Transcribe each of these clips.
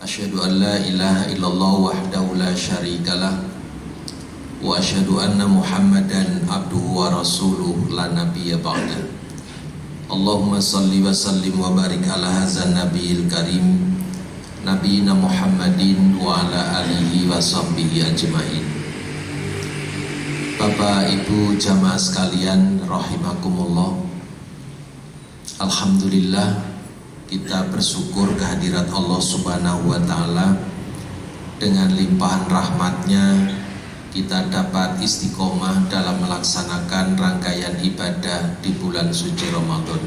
Asyhadu an la ilaha illallah wahdahu la syarikalah wa asyhadu anna Muhammadan abduhu wa rasuluh la nabiyya ba'da. Allahumma salli wa sallim wa barik ala hadzal nabiyil karim nabiyina Muhammadin wa ala alihi wa sahbihi ajmain. Bapak Ibu jamaah sekalian rahimakumullah, alhamdulillah kita bersyukur kehadirat Allah Subhanahu wa Ta'ala. Dengan limpahan rahmatnya kita dapat istiqomah dalam melaksanakan rangkaian ibadah di bulan suci Ramadan.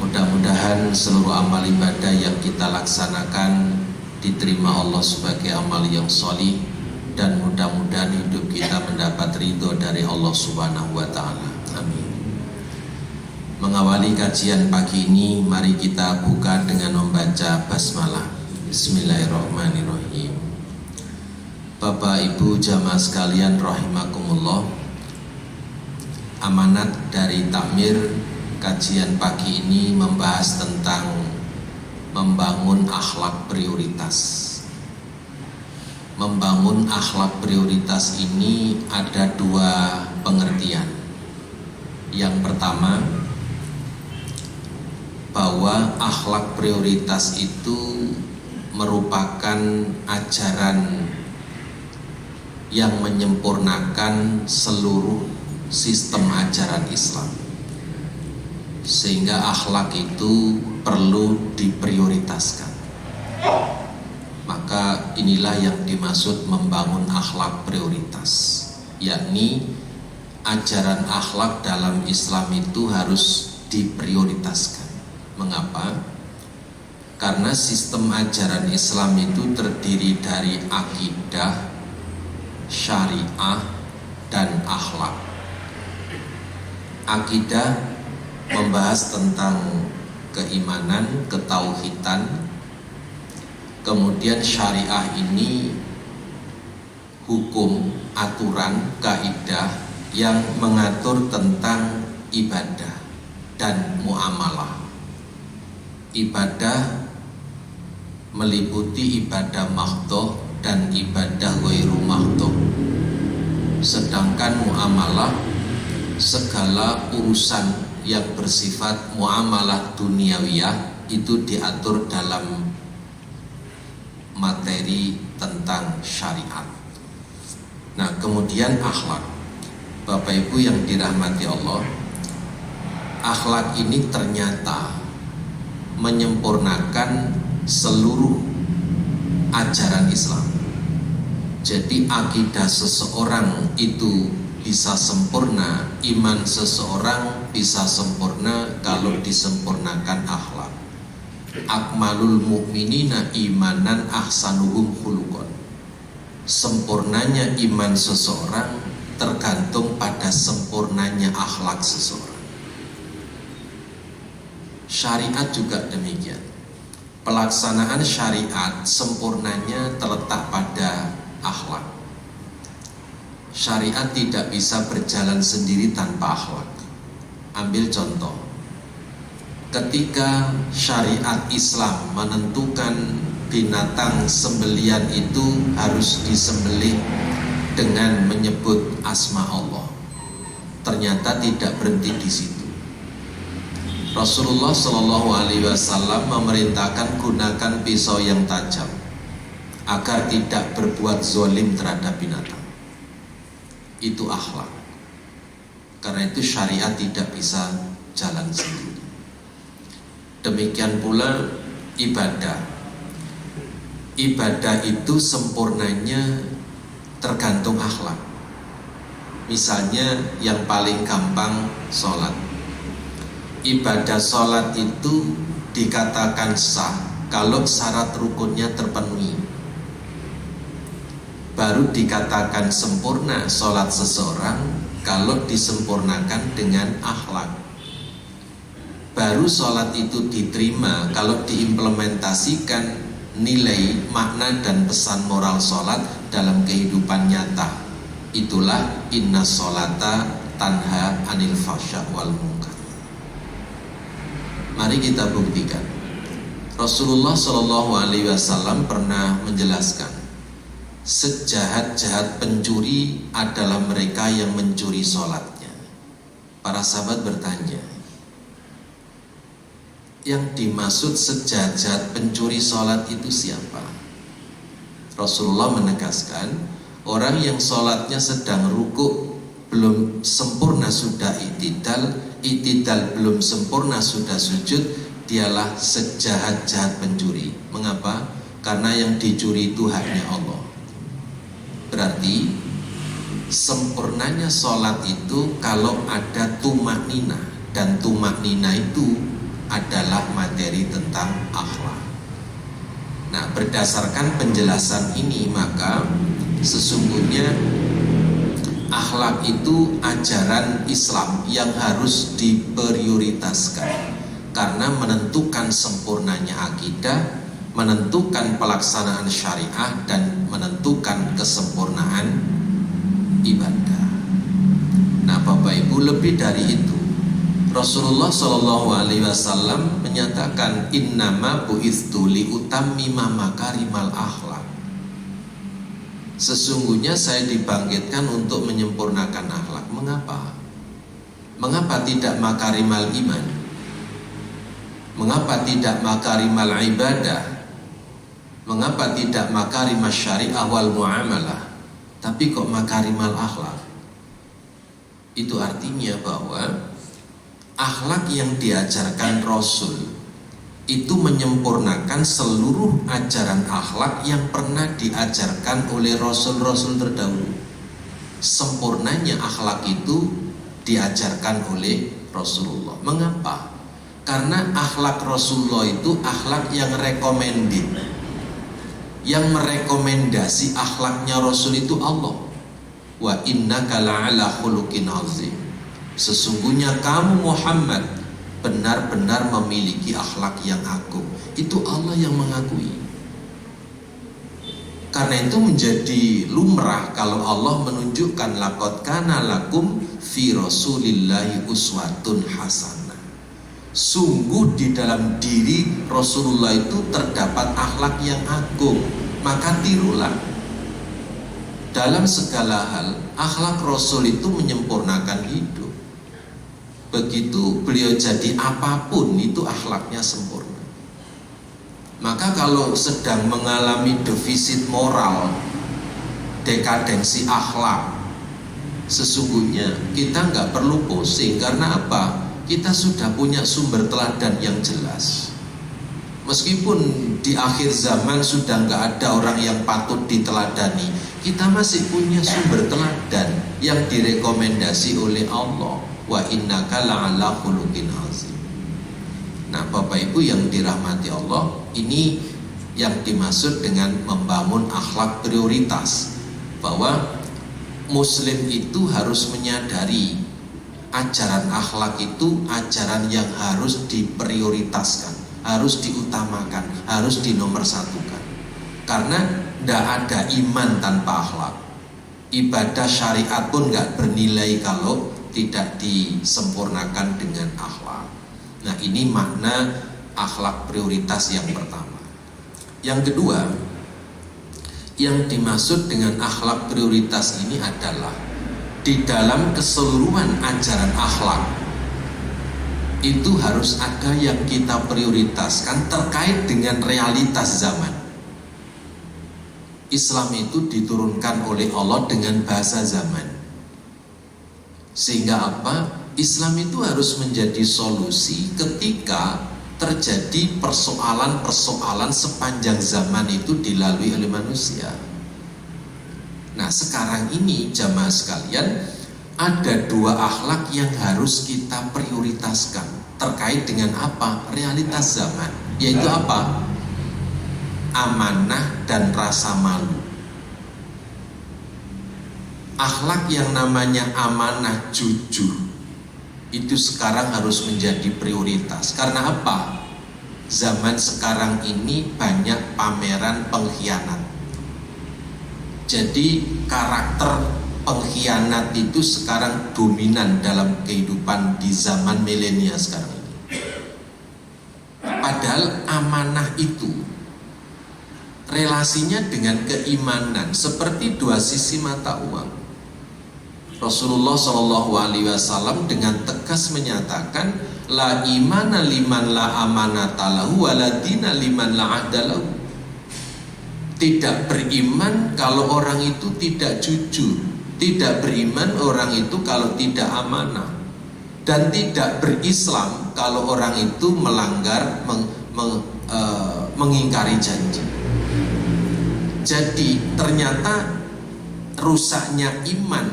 Mudah-mudahan seluruh amal ibadah yang kita laksanakan diterima Allah sebagai amal yang sholih, dan mudah-mudahan hidup kita mendapat ridho dari Allah Subhanahu wa Ta'ala. Amin. Mengawali kajian pagi ini, mari kita buka dengan membaca basmalah. Bismillahirrahmanirrahim. Bapak Ibu jamaah sekalian rahimakumullah, amanat dari takmir kajian pagi ini membahas tentang membangun akhlak prioritas. Membangun akhlak prioritas ini ada dua pengertian. Yang pertama, bahwa akhlak prioritas itu merupakan ajaran yang menyempurnakan seluruh sistem ajaran Islam, sehingga akhlak itu perlu diprioritaskan. Maka inilah yang dimaksud membangun akhlak prioritas, yakni ajaran akhlak dalam Islam itu harus diprioritaskan. Mengapa? Karena sistem ajaran Islam itu terdiri dari akidah, syariah, dan akhlak. Akidah membahas tentang keimanan, ketauhidan. Kemudian syariah ini hukum, aturan, kaidah yang mengatur tentang ibadah dan muamalah. Ibadah meliputi ibadah mahdhah dan ibadah ghairu mahdhah. Sedangkan muamalah segala urusan yang bersifat muamalah duniawiyah itu diatur dalam materi tentang syariat. Nah, kemudian akhlak. Bapak Ibu yang dirahmati Allah, akhlak ini ternyata menyempurnakan seluruh ajaran Islam. Jadi akidah seseorang itu bisa sempurna, iman seseorang bisa sempurna kalau disempurnakan akhlak. Akmalul mu'minina imanan ahsanuhum khuluqan. Sempurnanya iman seseorang tergantung pada sempurnanya akhlak seseorang. Syariat juga demikian. Pelaksanaan syariat sempurnanya terletak pada akhlak. Syariat tidak bisa berjalan sendiri tanpa akhlak. Ambil contoh, ketika syariat Islam menentukan binatang sembelian itu harus disembelih dengan menyebut asma Allah, ternyata tidak berhenti di situ. Rasulullah Shallallahu Alaihi Wasallam memerintahkan gunakan pisau yang tajam agar tidak berbuat zolim terhadap binatang. Itu akhlak. Karena itu syariat tidak bisa jalan sendiri. Demikian pula ibadah. Ibadah itu sempurnanya tergantung akhlak. Misalnya yang paling gampang sholat. Ibadah sholat itu dikatakan sah kalau syarat rukunnya terpenuhi. Baru dikatakan sempurna sholat seseorang kalau disempurnakan dengan akhlak. Baru sholat itu diterima kalau diimplementasikan nilai, makna, dan pesan moral sholat dalam kehidupan nyata. Itulah inna sholata tanha anil fahsya wal munkar. Mari kita buktikan. Rasulullah Shallallahu Alaihi Wasallam pernah menjelaskan, sejahat-jahat pencuri adalah mereka yang mencuri sholatnya. Para sahabat bertanya, yang dimaksud sejahat-jahat pencuri sholat itu siapa? Rasulullah menegaskan, orang yang sholatnya sedang rukuk belum sempurna sudah itidal, itidal belum sempurna sudah sujud, dialah sejahat-jahat pencuri. Mengapa? Karena yang dicuri itu haknya Allah. Berarti sempurnanya sholat itu kalau ada tumak nina, dan tumak nina itu adalah materi tentang akhlak. Nah, berdasarkan penjelasan ini, maka sesungguhnya akhlak itu ajaran Islam yang harus diprioritaskan, karena menentukan sempurnanya akidah, menentukan pelaksanaan syariah, dan menentukan kesempurnaan ibadah. Nah, Bapak Ibu, lebih dari itu, Rasulullah Shallallahu Alaihi Wasallam menyatakan, innama bu'itstu liutammima makarimal akhlak. Sesungguhnya saya dibangkitkan untuk menyempurnakan akhlak. Mengapa? Mengapa tidak makarimal iman? Mengapa tidak makarimal ibadah? Mengapa tidak makarimal syariah wal muamalah? Tapi kok makarimal akhlak? Itu artinya bahwa akhlak yang diajarkan Rasul itu menyempurnakan seluruh ajaran akhlak yang pernah diajarkan oleh Rasul-Rasul terdahulu. Sempurnanya akhlak itu diajarkan oleh Rasulullah. Mengapa? Karena akhlak Rasulullah itu akhlak yang recommended. Yang merekomendasi akhlaknya Rasul itu Allah. Wa innaka la'ala khuluqin azim. Sesungguhnya kamu Muhammad benar-benar memiliki akhlak yang agung. Itu Allah yang mengakui. Karena itu menjadi lumrah kalau Allah menunjukkan laqad kana lakum fi rasulillahi uswatun hasanah. Sungguh di dalam diri Rasulullah itu terdapat akhlak yang agung, maka tirulah. Dalam segala hal, akhlak Rasul itu menyempurnakan hidup. Begitu beliau jadi apapun, itu akhlaknya sempurna. Maka kalau sedang mengalami defisit moral, dekadensi akhlak, sesungguhnya kita nggak perlu pusing. Karena apa? Kita sudah punya sumber teladan yang jelas. Meskipun di akhir zaman sudah nggak ada orang yang patut diteladani, kita masih punya sumber teladan yang direkomendasi oleh Allah. Wa innaka la'ala khuluqin azim. Nah, Bapak Ibu yang dirahmati Allah, ini yang dimaksud dengan membangun akhlak prioritas, bahwa Muslim itu harus menyadari ajaran akhlak itu ajaran yang harus diprioritaskan, harus diutamakan, harus dinomorsatukan. Karena tidak ada iman tanpa akhlak. Ibadah syariat pun nggak bernilai kalau tidak disempurnakan dengan akhlak. Nah, ini makna akhlak prioritas yang pertama. Yang kedua, yang dimaksud dengan akhlak prioritas ini adalah di dalam keseluruhan ajaran akhlak itu harus ada yang kita prioritaskan terkait dengan realitas zaman. Islam itu diturunkan oleh Allah dengan bahasa zaman. Sehingga apa? Islam itu harus menjadi solusi ketika terjadi persoalan-persoalan sepanjang zaman itu dilalui oleh manusia. Nah, sekarang ini jamaah sekalian, ada dua akhlak yang harus kita prioritaskan terkait dengan apa? Realitas zaman, yaitu apa? Amanah dan rasa malu. Akhlak yang namanya amanah jujur itu sekarang harus menjadi prioritas. Karena apa? Zaman sekarang ini banyak pameran pengkhianat. Jadi karakter pengkhianat itu sekarang dominan dalam kehidupan di zaman milenial sekarang ini. Padahal Padahal amanah itu relasinya dengan keimanan seperti dua sisi mata uang. Rasulullah Shallallahu Alaihi Wasallam dengan tegas menyatakan, la imana liman la amanata lahu waladina liman la ahdalahu. Tidak beriman kalau orang itu tidak jujur, tidak beriman orang itu kalau tidak amanah, dan tidak berislam kalau orang itu melanggar, mengingkari janji. Jadi ternyata rusaknya iman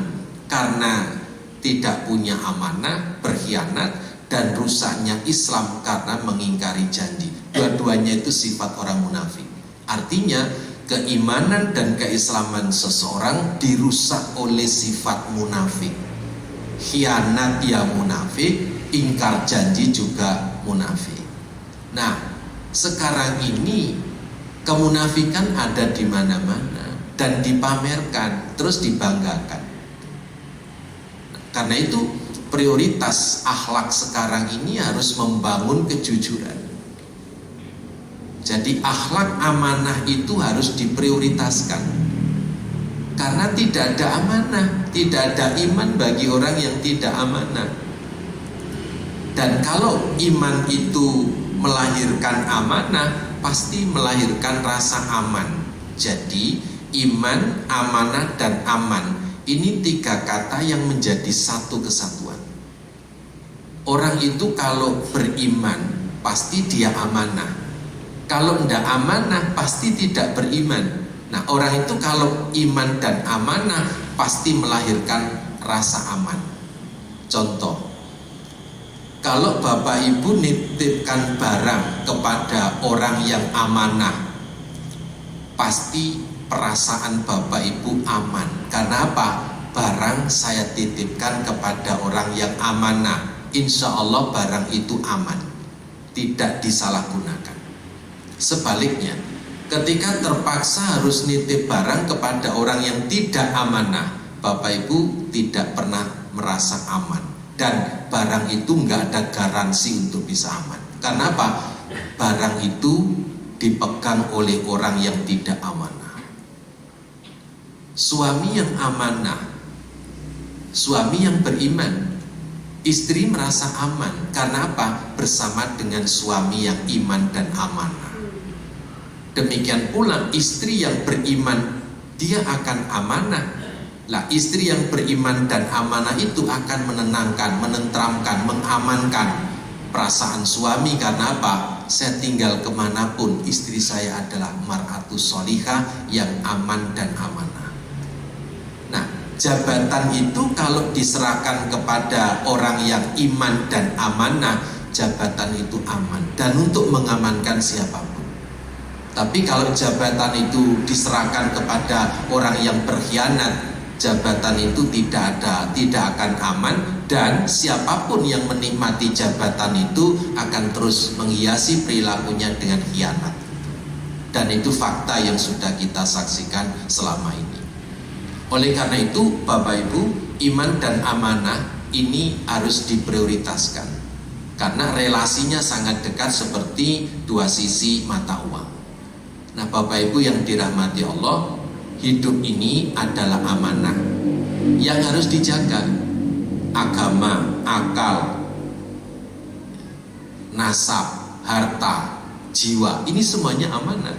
karena tidak punya amanah, berkhianat, dan rusaknya Islam karena mengingkari janji. Dua-duanya itu sifat orang munafik. Artinya keimanan dan keislaman seseorang dirusak oleh sifat munafik. Khianat ya munafik, ingkar janji juga munafik. Nah, sekarang ini kemunafikan ada di mana-mana dan dipamerkan, terus dibanggakan. Karena itu prioritas akhlak sekarang ini harus membangun kejujuran. Jadi akhlak amanah itu harus diprioritaskan. Karena tidak ada amanah, tidak ada iman bagi orang yang tidak amanah. Dan kalau iman itu melahirkan amanah, pasti melahirkan rasa aman. Jadi iman, amanah, dan aman, ini tiga kata yang menjadi satu kesatuan. Orang itu kalau beriman pasti dia amanah. Kalau tidak amanah pasti tidak beriman. Nah, orang itu kalau iman dan amanah pasti melahirkan rasa aman. Contoh, kalau Bapak Ibu nitipkan barang kepada orang yang amanah, pasti perasaan Bapak Ibu aman. Karena apa? Barang saya titipkan kepada orang yang amanah, insya Allah barang itu aman, tidak disalahgunakan. Sebaliknya, ketika terpaksa harus nitip barang kepada orang yang tidak amanah, Bapak Ibu tidak pernah merasa aman, dan barang itu nggak ada garansi untuk bisa aman. Karena apa? Barang itu dipegang oleh orang yang tidak amanah. Suami yang amanah, suami yang beriman, istri merasa aman. Karena apa? Bersama dengan suami yang iman dan amanah. Demikian pula istri yang beriman, dia akan amanah. Lah, istri yang beriman dan amanah itu akan menenangkan, menenteramkan, mengamankan perasaan suami. Karena apa? Saya tinggal kemanapun, istri saya adalah mar'atus sholihah yang aman dan amanah. Jabatan itu kalau diserahkan kepada orang yang iman dan amanah, jabatan itu aman dan untuk mengamankan siapapun. Tapi kalau jabatan itu diserahkan kepada orang yang berkhianat, jabatan itu tidak akan aman, dan siapapun yang menikmati jabatan itu akan terus menghiasi perilakunya dengan khianat. Dan itu fakta yang sudah kita saksikan selama ini. Oleh karena itu, Bapak Ibu, iman dan amanah ini harus diprioritaskan. Karena relasinya sangat dekat seperti dua sisi mata uang. Nah, Bapak Ibu yang dirahmati Allah, hidup ini adalah amanah yang harus dijaga. Agama, akal, nasab, harta, jiwa, ini semuanya amanah.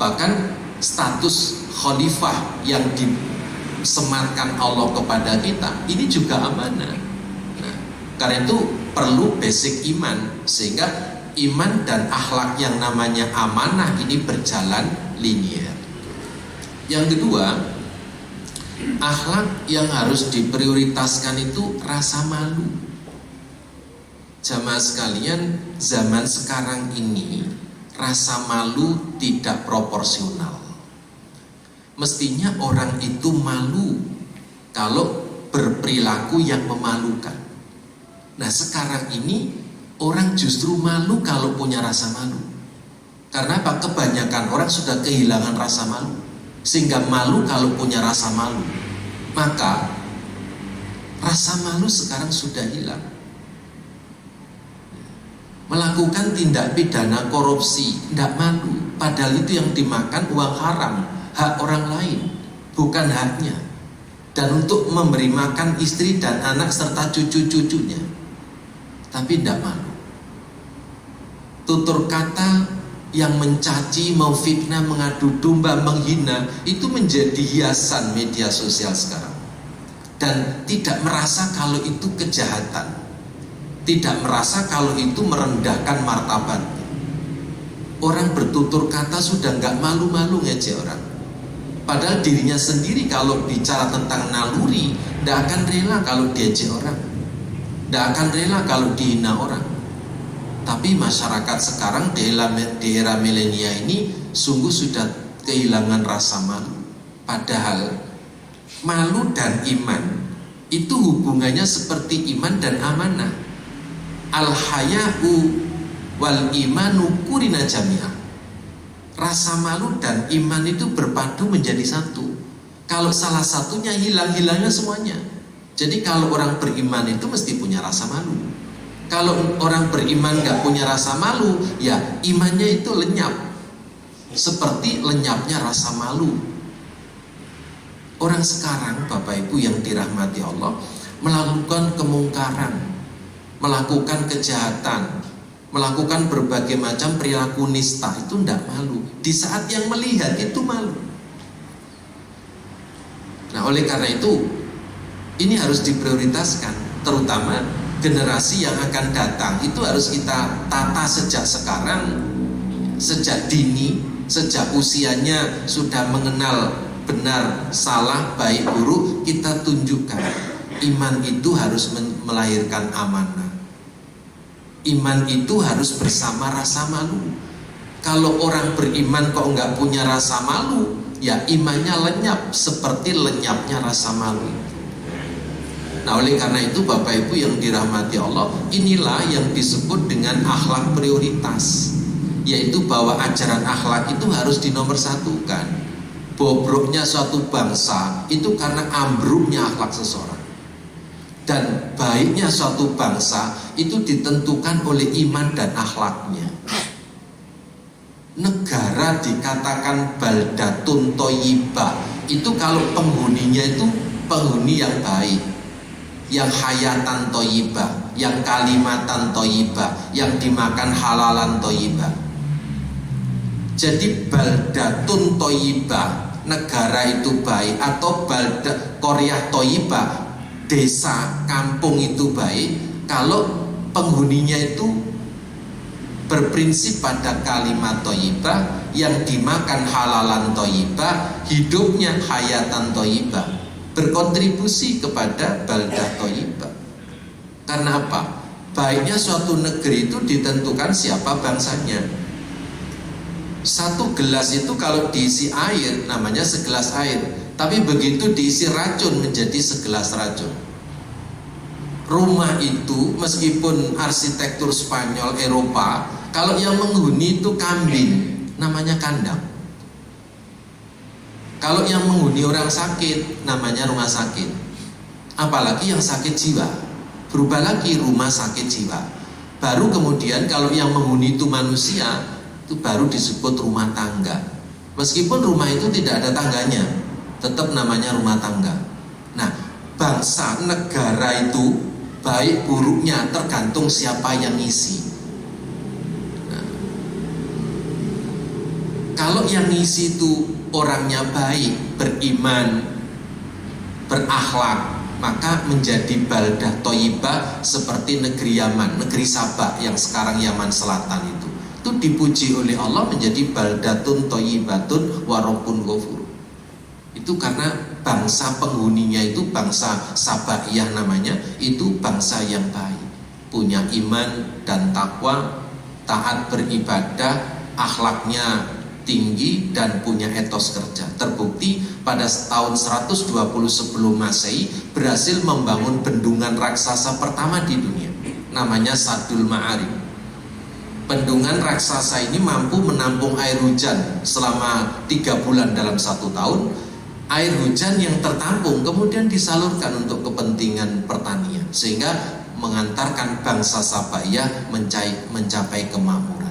Bahkan status khalifah yang disematkan Allah kepada kita, ini juga amanah. Nah, karena itu perlu basic iman, sehingga iman dan akhlak yang namanya amanah ini berjalan linier. Yang kedua, akhlak yang harus diprioritaskan itu rasa malu. Jamaah sekalian, zaman sekarang ini rasa malu tidak proporsional. Mestinya orang itu malu kalau berperilaku yang memalukan. Nah, sekarang ini orang justru malu kalau punya rasa malu. Karena apa? Kebanyakan orang sudah kehilangan rasa malu, sehingga malu kalau punya rasa malu. Maka rasa malu sekarang sudah hilang. melakukan tindak pidana korupsi, tidak malu. Padahal itu yang dimakan uang haram, hak orang lain, bukan haknya. Dan untuk memberi makan istri dan anak serta cucu-cucunya, tapi tidak malu. Tutur kata yang mencaci, mau fitnah, mengadu domba, menghina, itu menjadi hiasan media sosial sekarang. Dan tidak merasa kalau itu kejahatan, tidak merasa kalau itu merendahkan martabat. Orang bertutur kata sudah nggak malu-malu ngejek orang. Padahal dirinya sendiri kalau bicara tentang naluri, tidak akan rela kalau diejek orang, tidak akan rela kalau dihina orang. Tapi masyarakat sekarang di era milenial ini sungguh sudah kehilangan rasa malu. Padahal malu dan iman itu hubungannya seperti iman dan amanah. Al-haya'u wal imanu kurina jami'ah. Rasa malu dan iman itu berpadu menjadi satu. Kalau salah satunya hilang, hilangnya semuanya. Jadi kalau orang beriman itu mesti punya rasa malu. Kalau orang beriman gak punya rasa malu, ya imannya itu lenyap, seperti lenyapnya rasa malu. Orang sekarang, Bapak Ibu yang dirahmati Allah, melakukan kemungkaran, melakukan kejahatan, melakukan berbagai macam perilaku nista, itu tidak malu. Di saat yang melihat itu malu. Nah, oleh karena itu ini harus diprioritaskan, terutama generasi yang akan datang. Itu harus kita tata sejak sekarang, sejak dini, sejak usianya sudah mengenal benar, salah, baik, buruk. Kita tunjukkan iman itu harus melahirkan amanah. Iman itu harus bersama rasa malu. Kalau orang beriman kok nggak punya rasa malu, ya imannya lenyap seperti lenyapnya rasa malu. Nah, oleh karena itu Bapak Ibu yang dirahmati Allah, inilah yang disebut dengan akhlak prioritas, yaitu bahwa ajaran akhlak itu harus dinomorsatukan. Bobroknya suatu bangsa itu karena ambruknya akhlak seseorang. Dan baiknya suatu bangsa itu ditentukan oleh iman dan akhlaknya. Negara dikatakan baldatun toyibah, itu kalau penghuninya itu penghuni yang baik, yang hayatan toyibah, yang kalimatan toyibah, yang dimakan halalan toyibah. Jadi baldatun toyibah, negara itu baik, atau baldat koryah toyibah, desa, kampung itu baik kalau penghuninya itu berprinsip pada kalimat thayyibah, yang dimakan halalan thayyibah, hidupnya hayatan thayyibah, berkontribusi kepada baldah thayyibah. Karena apa? Baiknya suatu negeri itu ditentukan siapa bangsanya. Satu gelas itu kalau diisi air namanya segelas air, tapi begitu diisi racun menjadi segelas racun. Rumah itu meskipun arsitektur Spanyol, Eropa, kalau yang menghuni itu kambing, namanya kandang. Kalau yang menghuni orang sakit, namanya rumah sakit. Apalagi yang sakit jiwa, berubah lagi rumah sakit jiwa. Baru kemudian kalau yang menghuni itu manusia, itu baru disebut rumah tangga. Meskipun rumah itu tidak ada tangganya, tetap namanya rumah tangga. Nah, bangsa, negara itu baik buruknya tergantung siapa yang ngisi. Nah, kalau yang ngisi itu orangnya baik, beriman, berakhlak, maka menjadi baldah thayyibah seperti negeri Yaman, negeri Sabah yang sekarang Yaman Selatan itu dipuji oleh Allah menjadi baldatun thayyibatun wa rabbun ghafur. Itu karena bangsa penghuninya itu bangsa Sabaiyah namanya, itu bangsa yang baik, punya iman dan takwa, taat beribadah, akhlaknya tinggi dan punya etos kerja. Terbukti pada tahun 120 sebelum Masehi berhasil membangun bendungan raksasa pertama di dunia, namanya Saddul Ma'arib. Bendungan raksasa ini mampu menampung air hujan selama 3 bulan dalam 1 tahun. Air hujan yang tertampung kemudian disalurkan untuk kepentingan pertanian, sehingga mengantarkan bangsa Sabaya mencapai kemakmuran.